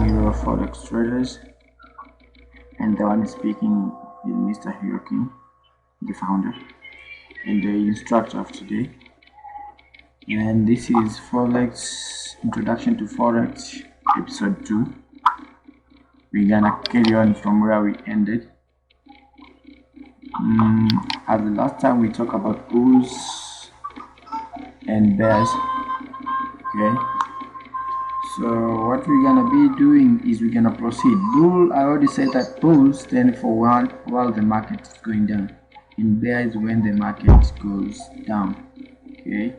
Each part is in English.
Hero Forex traders, and the one speaking is Mr. Hiroki, the founder and the instructor of today. And this is Forex Introduction to Forex episode 2. We're gonna carry on from where we ended. As the last time we talked about bulls and bears. Okay, so what we're gonna be doing is we're gonna proceed. Bull, I already said that bulls stand for while the market is going down, and bear is when the market goes down. Okay,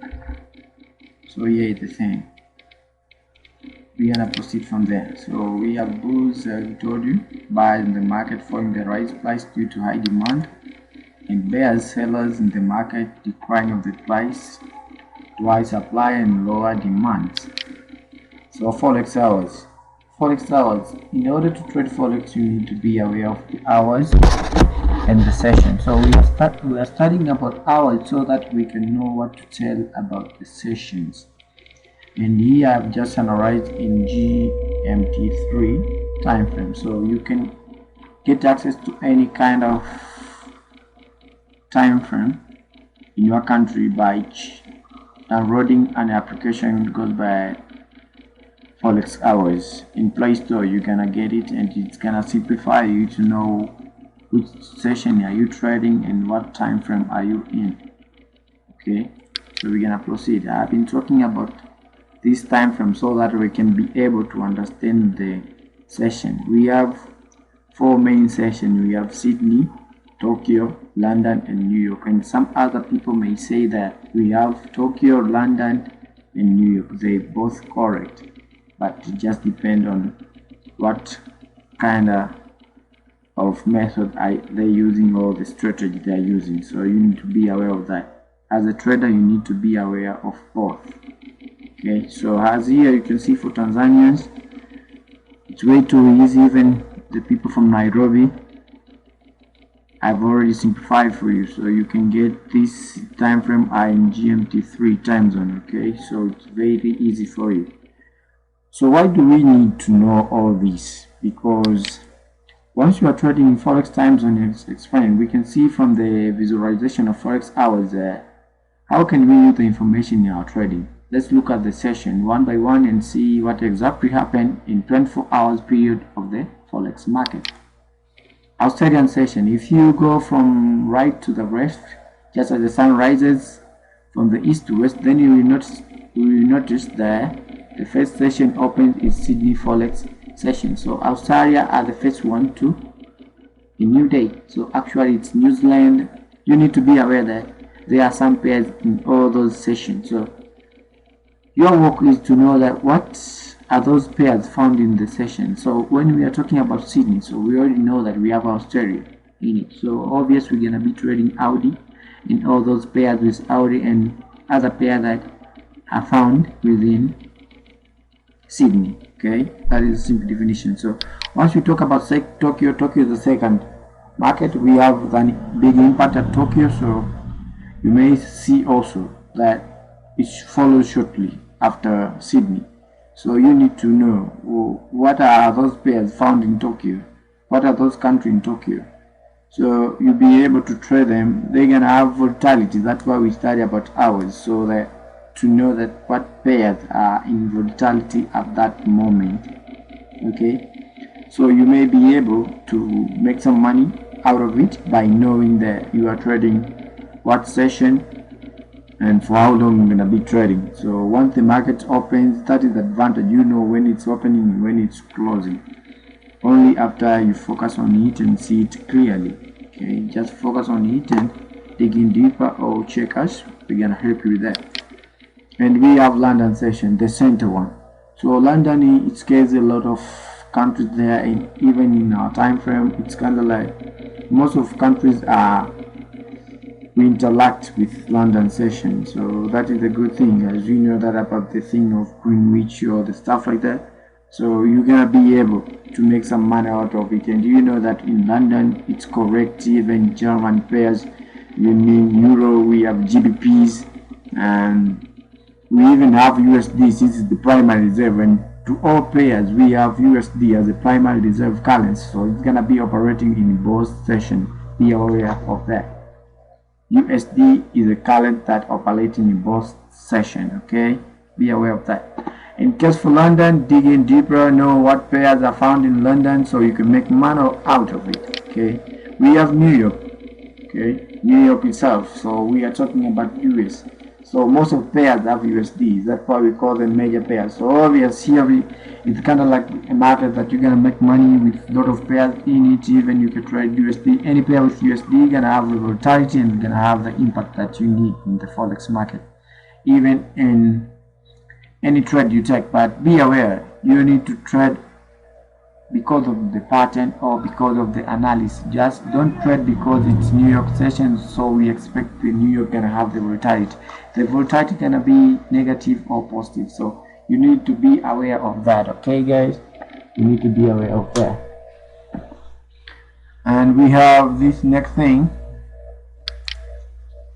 so here is the thing. We're gonna proceed from there. So we have bulls, we told you, buyers in the market following the rise price due to high demand, and bears, sellers in the market, decline of the price, high supply and lower demand. So Forex hours. In order to trade Forex, you need to be aware of the hours and the session. So we are studying about hours so that we can know what to tell about the sessions. And here I've just analyzed in GMT3 time frame, so you can get access to any kind of time frame in your country by downloading an application that goes by Forex hours. In Play Store you're gonna get it, and it's gonna simplify you to know which session are you trading and what time frame are you in. Okay, so we're gonna proceed. I've been talking about this time frame so that we can be able to understand the session. We have 4 main sessions. We have Sydney, Tokyo, London and New York, and some other people may say that we have Tokyo, London and New York. They're both correct, but it just depends on what kind of method they're using or the strategy they're using. So you need to be aware of that. As a trader, you need to be aware of both. Okay, so as here you can see for Tanzanians, it's way too easy. Even the people from Nairobi, I've already simplified for you, so you can get this time frame in GMT3 time zone. Okay, so it's very easy for you. So why do we need to know all this? Because once you are trading in Forex time zone, it's explained. We can see from the visualization of Forex hours how can we use the information in our trading. Let's look at the session one by one and see what exactly happened in 24 hours period of the Forex market. Australian session, if you go from right to the left, just as the sun rises from the east to west, then you will notice that the first session opened is Sydney Forex session. So Australia are the first one to a new day. So actually it's New Zealand. You need to be aware that there are some pairs in all those sessions. So your work is to know that what are those pairs found in the session. So when we are talking about Sydney, so we already know that we have Australia in it. So obviously we're gonna be trading Audi in all those pairs with Audi and other pairs that are found within Sydney. Okay, that is a simple definition. So once we talk about Tokyo is the second market. We have the big impact at Tokyo, so you may see also that it follows shortly after Sydney. So you need to know what are those pairs found in Tokyo, what are those countries in Tokyo, so you'll be able to trade them. They're gonna have volatility. That's why we study about hours, so that to know that what pairs are in volatility at that moment. Okay, so you may be able to make some money out of it by knowing that you are trading what session and for how long you're gonna be trading. So once the market opens, that is the advantage. You know when it's opening and when it's closing. Only after you focus on it and see it clearly. Okay, just focus on it and dig in deeper, or check us. We're gonna help you with that. And we have London session, the center one. So London, it scares a lot of countries there, and even in our time frame, it's kind of like most of countries we interact with London session. So that is a good thing, as you know that about the thing of Greenwich or the stuff like that. So you're gonna be able to make some money out of it. And you know that in London it's correct. Even German pairs, you mean Euro, we have GBPs, and we even have USD. This is the primary reserve, and to all players, we have USD as a primary reserve currency, so it's gonna be operating in both sessions. Be aware of that. USD is a currency that operating in both sessions. Okay, be aware of that. In case for London, dig in deeper, know what pairs are found in London, so you can make money out of it. Okay, we have New York. Okay, New York itself. So we are talking about US. So most of pairs have USD. That's why we call them major pairs. So obviously here it's kind of like a market that you're gonna make money with a lot of pairs in it. Even you can trade USD. Any pair with USD, you're gonna have the volatility and you're gonna have the impact that you need in the Forex market. Even in any trade you take, but be aware you need to trade because of the pattern or because of the analysis. Just don't trade because it's New York session, so we expect the New York gonna have the volatility. The volatility gonna be negative or positive, so you need to be aware of that. Okay guys, you need to be aware of that. And we have this next thing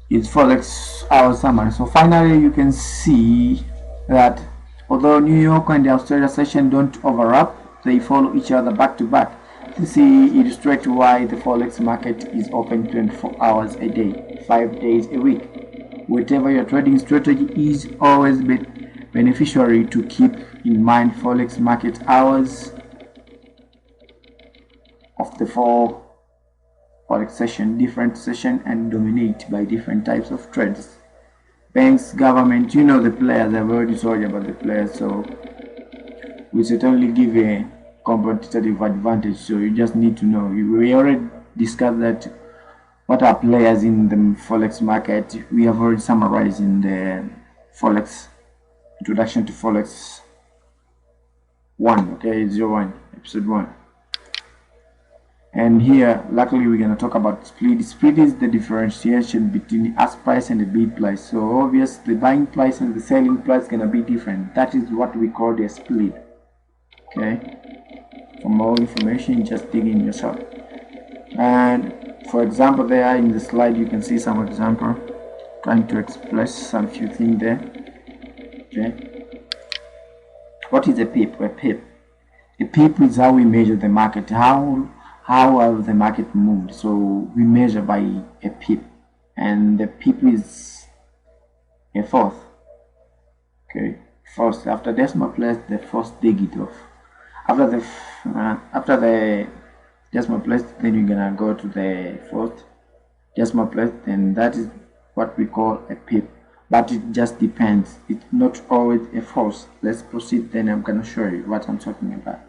is Forex hour summary. So finally you can see that although New York and the Australia session don't overlap, they follow each other back to back. This illustrates why the Forex market is open 24 hours a day, 5 days a week. Whatever your trading strategy is, always be beneficiary to keep in mind Forex market hours of the 4 Forex session, different session, and dominate by different types of trades. Banks, government, you know the players. I've already told you about the players, so we certainly give a competitive advantage. So you just need to know. We already discussed that what are players in the Forex market. We have already summarized in the Forex introduction to Forex 1. Okay, 01, episode 1. And here, luckily, we're going to talk about split. Split is the differentiation between the ask price and the bid price. So obviously, the buying price and the selling price is going to be different. That is what we call the split. Okay. For more information, just dig in yourself. And for example, there in the slide, you can see some example trying to express some few things there. Okay. What is a pip? A pip. A pip is how we measure the market. How have the market moved? So we measure by a pip, and the pip is a fourth. Okay, first after decimal place, the first digit of after the decimal place, then you're gonna go to the fourth decimal place, and that is what we call a pip. But it just depends. It's not always a false. Let's proceed. Then I'm gonna show you what I'm talking about.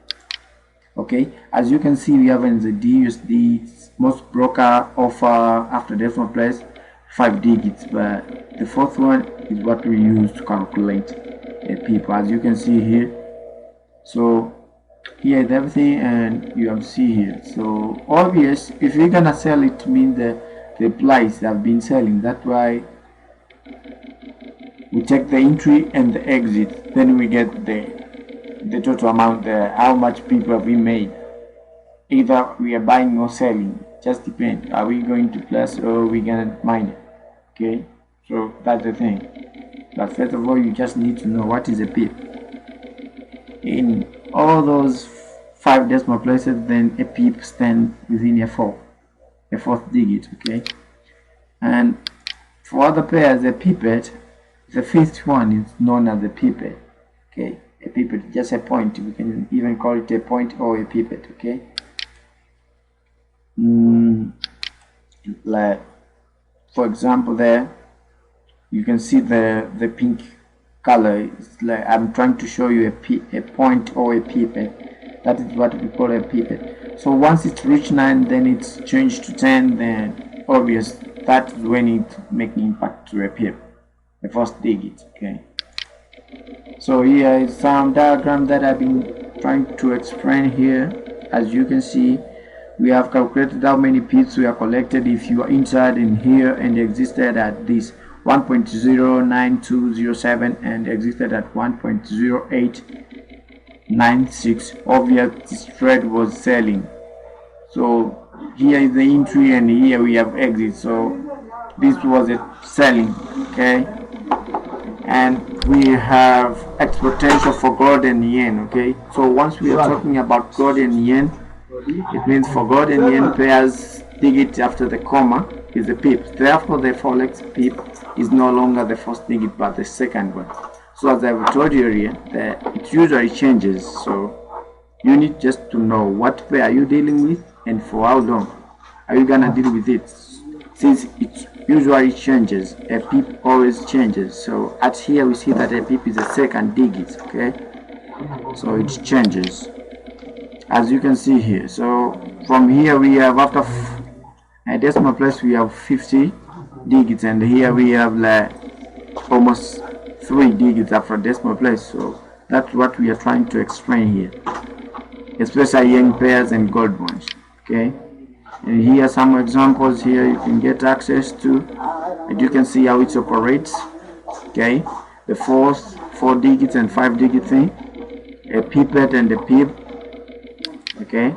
Okay, as you can see, we have in the DUSD, most broker offer after decimal place 5 digits, but the fourth one is what we use to calculate a pip, as you can see here. So here is everything, and you have see here. So obvious, if you're gonna sell it, means the price have been selling. That's why we take the entry and the exit, then we get the total amount there, how much people have we made. Either we are buying or selling, just depends. Are we going to plus or we gonna mine it? Okay, so that's the thing. But first of all, you just need to know what is a pip. In all those 5 decimal places, then a pip stands within a fourth digit. Okay, and for other pairs, a pipet, the fifth one is known as a pipet. Okay, a pipet, just a point. We can even call it a point or a pipet. Okay, like for example, there you can see the pink color. It's like I'm trying to show you a point or a pipet. That is what we call a pipet. So once it's reached 9, then it's changed to 10. Then obvious that's when it making impact to a pip, the first digit. Okay. So here is some diagram that I've been trying to explain here. As you can see, we have calculated how many pips we are collected if you are inside in here and existed at this 1.09207 and existed at 1.0896. Obviously this trade was selling. So here is the entry and here we have exit. So this was a selling. Okay, and we have exponential for gold and yen. Okay, so once we are talking about gold and yen, it means for gold and yen pairs digit after the comma is the pip. Therefore, the forex pip is no longer the first digit but the second one. So as I've told you earlier, it usually changes. So you need just to know what pair are you dealing with and for how long are you gonna deal with it. Since it usually changes, a pip always changes. So at here we see that a pip is a second digit. Okay, so it changes as you can see here. So from here we have after a decimal place we have 50 digits, and here we have like almost 3 digits after decimal place. So that's what we are trying to explain here, especially yen pairs and gold ones. Okay, and here are some examples here you can get access to, and you can see how it operates. Okay, the four digits and 5 digit thing, a pipette and a pip. Okay,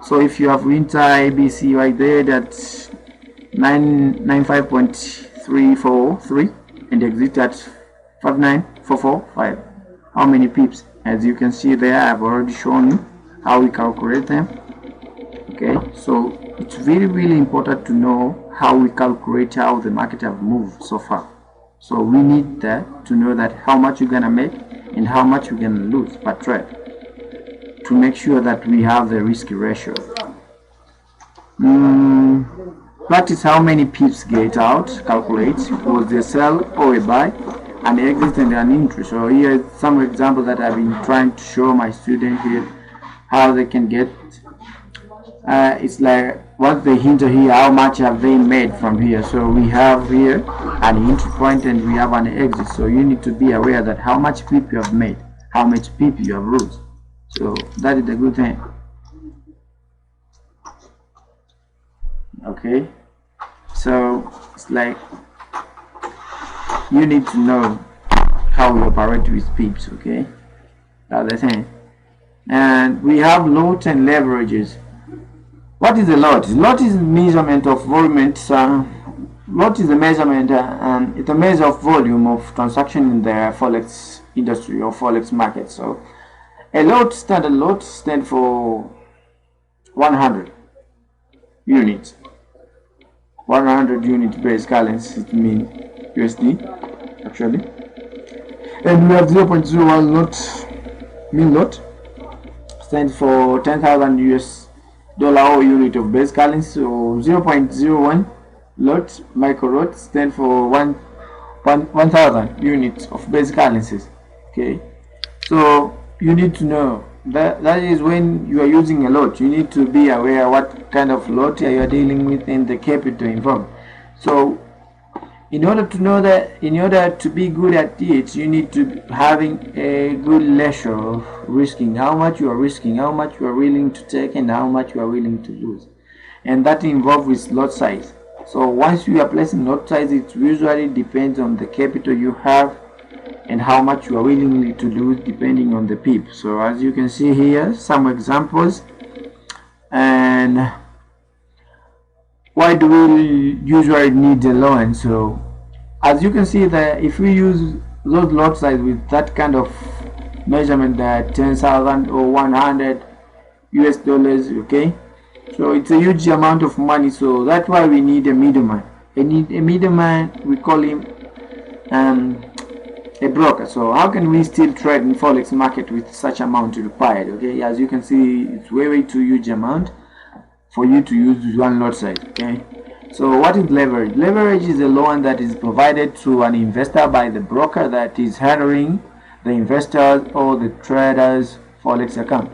so if you have winter ABC right there, that's 995.343 and exit at 59445. How many pips? As you can see there, I've already shown you how we calculate them. Okay, so it's really important to know how we calculate how the market have moved so far. So we need to know that how much you're gonna make and how much you're gonna lose per trade, to make sure that we have the risk ratio. Practice how many pips get out, calculate was the sell or a buy, an exit and an entry. So here is some examples that I've been trying to show my students here how they can get. It's like what's the hint here, how much have they made from here. So we have here an entry point and we have an exit. So you need to be aware that how much pip you have made, how much pip you have lost. So that is a good thing. Okay, so it's like you need to know how we operate with pips. Okay, that's the thing. And we have lot and leverages. What is a lot? Lot is a measurement of volume. Lot is a measurement, and it's a measure of volume of transaction in the forex industry or forex market. So a lot, standard lot, stand for 100 units. 100 unit base currency, it means USD actually. And we have 0.01 lot, mean lot, stands for 10,000 US dollar or unit of base currency. So 0.01 lot, micro lot, stand for 1,000 units of base currencies. Okay, so you need to know that is when you are using a lot, you need to be aware what kind of lot you are dealing with and the capital involved. So in order to know that, in order to be good at it, you need to be having a good ratio of risking, how much you are risking, how much you are willing to take and how much you are willing to lose, and that involves with lot size. So once you are placing lot size, it usually depends on the capital you have and how much you are willing to lose depending on the pip. So as you can see here, some examples. And why do we usually need a loan? So as you can see that if we use those lot size with that kind of measurement, that 10,000 or 100 US dollars, okay, so it's a huge amount of money. So that's why we need a middleman. A middleman, we call him a broker. So how can we still trade in forex market with such amount required? Okay, as you can see, it's way too huge amount for you to use one lot size. Okay, so what is leverage? Leverage is a loan that is provided to an investor by the broker that is handling the investors or the traders forex account.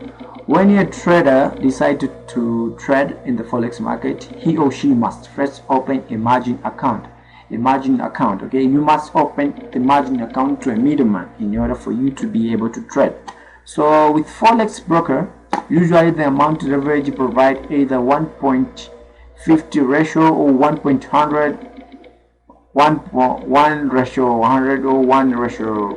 When a trader decides to trade in the forex market, he or she must first open a margin account. Okay, you must open the margin account to a middleman in order for you to be able to trade. So with forex broker, usually the amount leverage provide either 1.50 ratio or 1.100, 1 ratio 100 or 1 ratio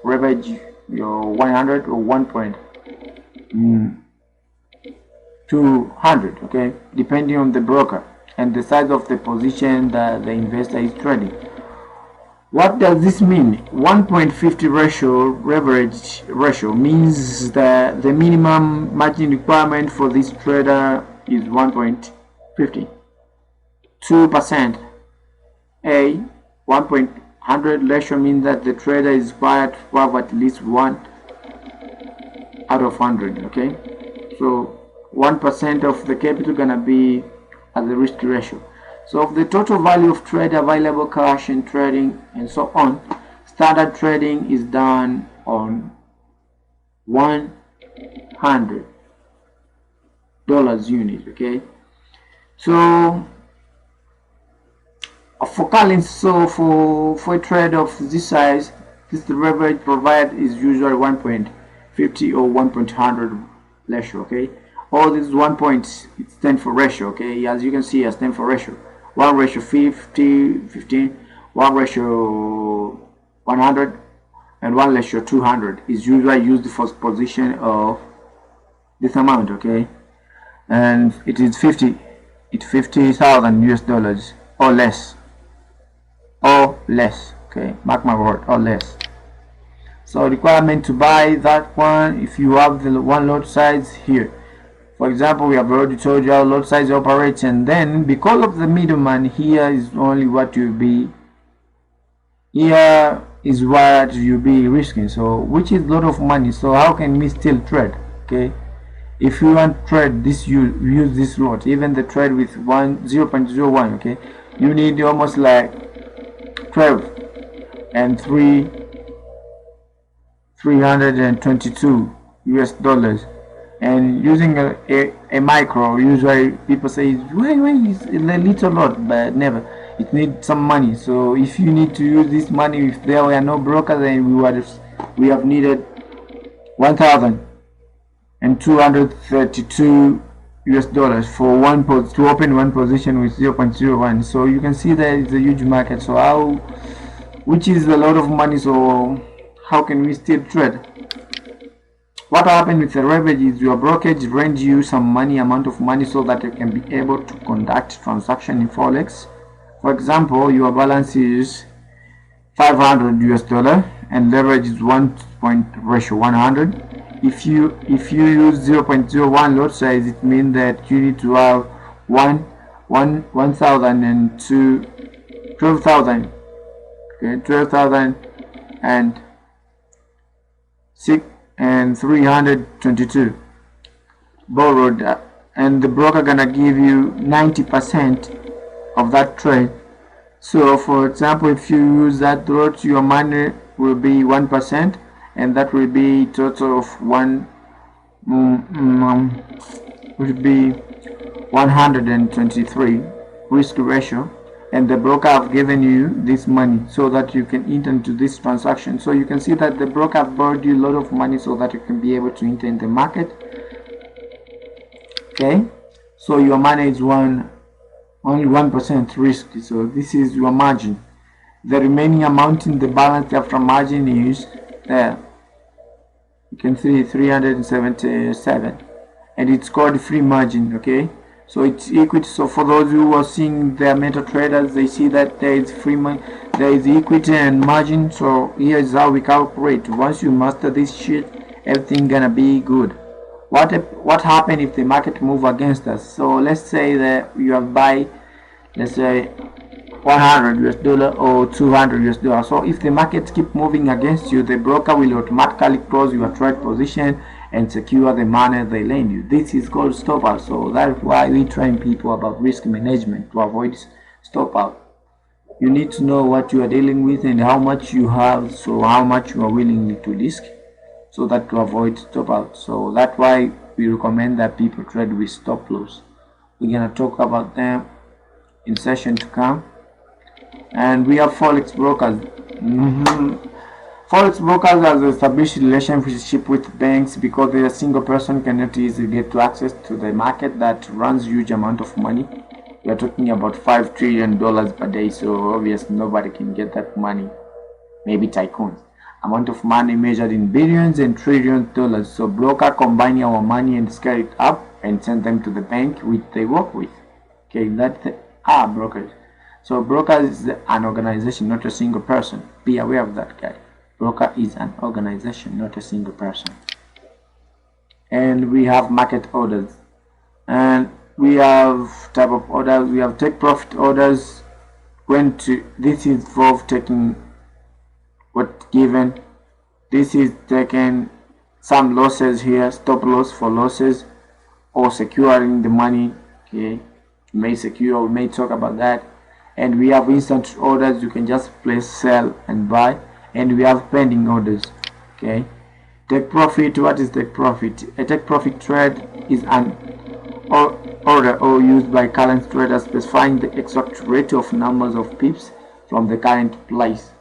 leverage 100 or 1.200. Okay, depending on the broker and the size of the position that the investor is trading. What does this mean? 1.50 ratio leverage ratio means that the minimum margin requirement for this trader is 1.50. 2%. A 1.100 ratio means that the trader is required to have at least 1 out of 100. Okay, so 1% of the capital gonna be as the risk ratio. So of the total value of trade, available cash and trading and so on, standard trading is done on $100 unit. Okay, so for currency, so for a trade of this size, this leverage provided is usually 1.50 or 1.100 ratio. Okay, all this 1 point, it stands for ratio. Okay, as you can see, it stands for ratio. 1 ratio 50, 15, 1 ratio 100, and 1 ratio 200 is usually used for position of this amount. Okay, and it is 50. It's 50,000 US dollars or less. Or less. Okay, mark my word, or less. So requirement to buy that one, if you have the one lot size here. For example, we have already told you how lot size operates, and then because of the middleman, here is only what you'll be, here is what you'll be risking, so which is a lot of money. So how can we still trade? Okay, if you want to trade this, you use this lot, even the trade with 0.01. okay, you need almost like 12 and 322 US dollars. And using a micro, usually people say, why is a little lot, but never. It needs some money. So if you need to use this money, if there were no brokers, then we have needed 1,232 US dollars for to open one position with 0.01. So you can see that it's a huge market. So which is a lot of money. So how can we still trade? What happens with the leverage is your brokerage lends you some amount of money so that you can be able to conduct transaction in Forex. For example, your balance is 500 US dollar and leverage is 1 point ratio 100. If you use 0.01 lot size, it means that you need to have 1,000 and 12,000. Okay, 12,000 and 322 borrowed, and the broker gonna give you 90% of that trade. So for example, if you use that lot, your money will be 1%, and that will be total of will be 123 risk ratio, and the broker have given you this money so that you can enter into this transaction. So you can see that the broker have borrowed you a lot of money so that you can be able to enter in the market. Okay, so your money is only 1% risk. So this is your margin. The remaining amount in the balance after margin is there. You can see 377, and it's called free margin. Okay, so it's equity. So for those who are seeing their meta traders, they see that there is free money, there is equity and margin. So here is how we calculate. Once you master this shit, everything gonna be good. What happened if the market move against us? So let's say that you have buy, let's say 100 US dollar or 200 US dollar. So if the market keep moving against you, the broker will automatically close your trade position and secure the money they lend you. This is called stop out. So that's why we train people about risk management to avoid stop out. You need to know what you are dealing with and how much you have, so how much you are willing to risk, so that to avoid stop out. So that's why we recommend that people trade with stop loss. We're gonna talk about them in session to come. And we have Forex brokers. Forex brokers have established relationship with banks because a single person cannot easily get to access to the market that runs huge amount of money. We are talking about $5 trillion per day, so obviously nobody can get that money. Maybe tycoons. Amount of money measured in billions and trillions of dollars. So broker combine our money and scale it up and send them to the bank which they work with. Okay, that's brokers. So broker is an organization, not a single person. Be aware of that, guy. Broker is an organization, not a single person. And we have market orders, and we have type of orders. We have take profit orders. This is for taking what given. This is taking some losses here, stop loss for losses, or securing the money. Okay, may secure, we may talk about that. And we have instant orders, you can just place sell and buy. And we have pending orders. Okay, take profit. What is take profit? A take profit trade is an order or used by current traders specifying the exact rate of numbers of pips from the current price,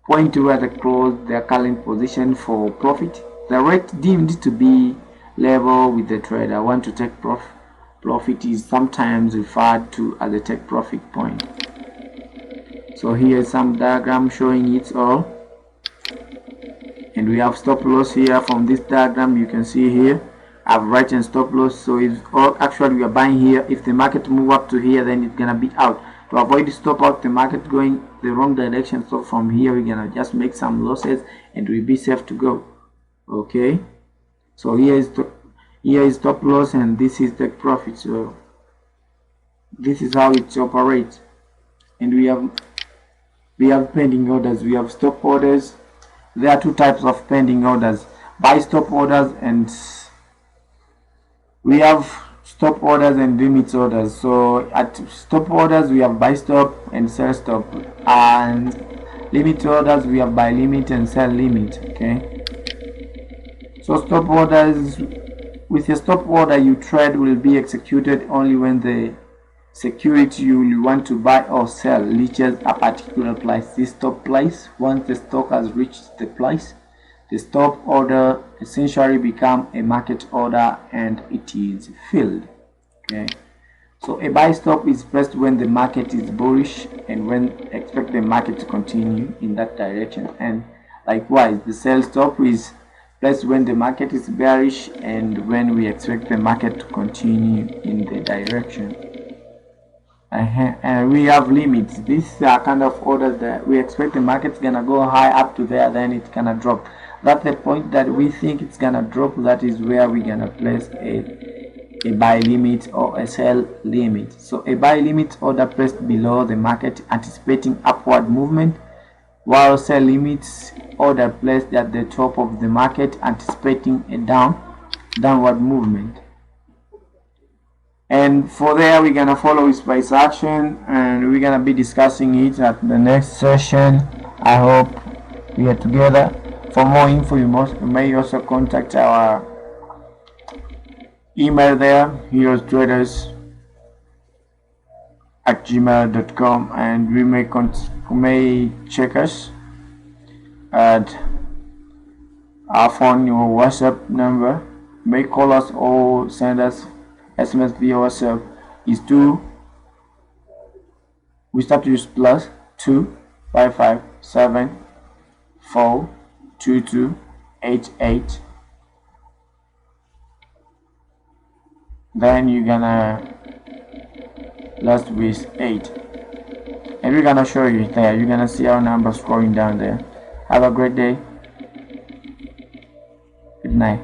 point to where they close their current position for profit. The rate deemed to be level with the trader want to take profit is sometimes referred to as the take profit point. So here is some diagram showing it all, and we have stop loss here. From this diagram you can see here I've written stop loss. So it's all actually we are buying here. If the market move up to here, then it's gonna be out. To avoid stop out the market going the wrong direction, so from here we're gonna just make some losses and we'll be safe to go. Okay, so here is stop loss and this is the profit. So this is how it operates. And we have pending orders, we have stop orders. There are two types of pending orders: buy stop orders, and we have stop orders and limit orders. So at stop orders we have buy stop and sell stop, and limit orders we have buy limit and sell limit. Okay, so stop orders, with a stop order your trade will be executed only when the security you want to buy or sell reaches a particular price. This stop price, once the stock has reached the price, the stop order essentially become a market order and it is filled. Okay, so a buy stop is pressed when the market is bullish and when expect the market to continue in that direction, and likewise the sell stop is pressed when the market is bearish and when we expect the market to continue in the direction. And we have limits. These are kind of orders that we expect the market's gonna go high up to there, then it's gonna drop. That's the point that we think it's gonna drop. That is where we're gonna place a buy limit or a sell limit. So a buy limit order placed below the market anticipating upward movement, while sell limits order placed at the top of the market anticipating a downward movement. And for there we're gonna follow its price action, and we're gonna be discussing it at the next session. I hope we are together. For more info you may also contact our email there, heroestraders@gmail.com, and we may check us at our phone or WhatsApp number. You may call us or send us SMS via WhatsApp. Is 2, we start to use plus 255742288. Then you're gonna last with 8, and we're gonna show you there. You're gonna see our number scrolling down there. Have a great day. Good night.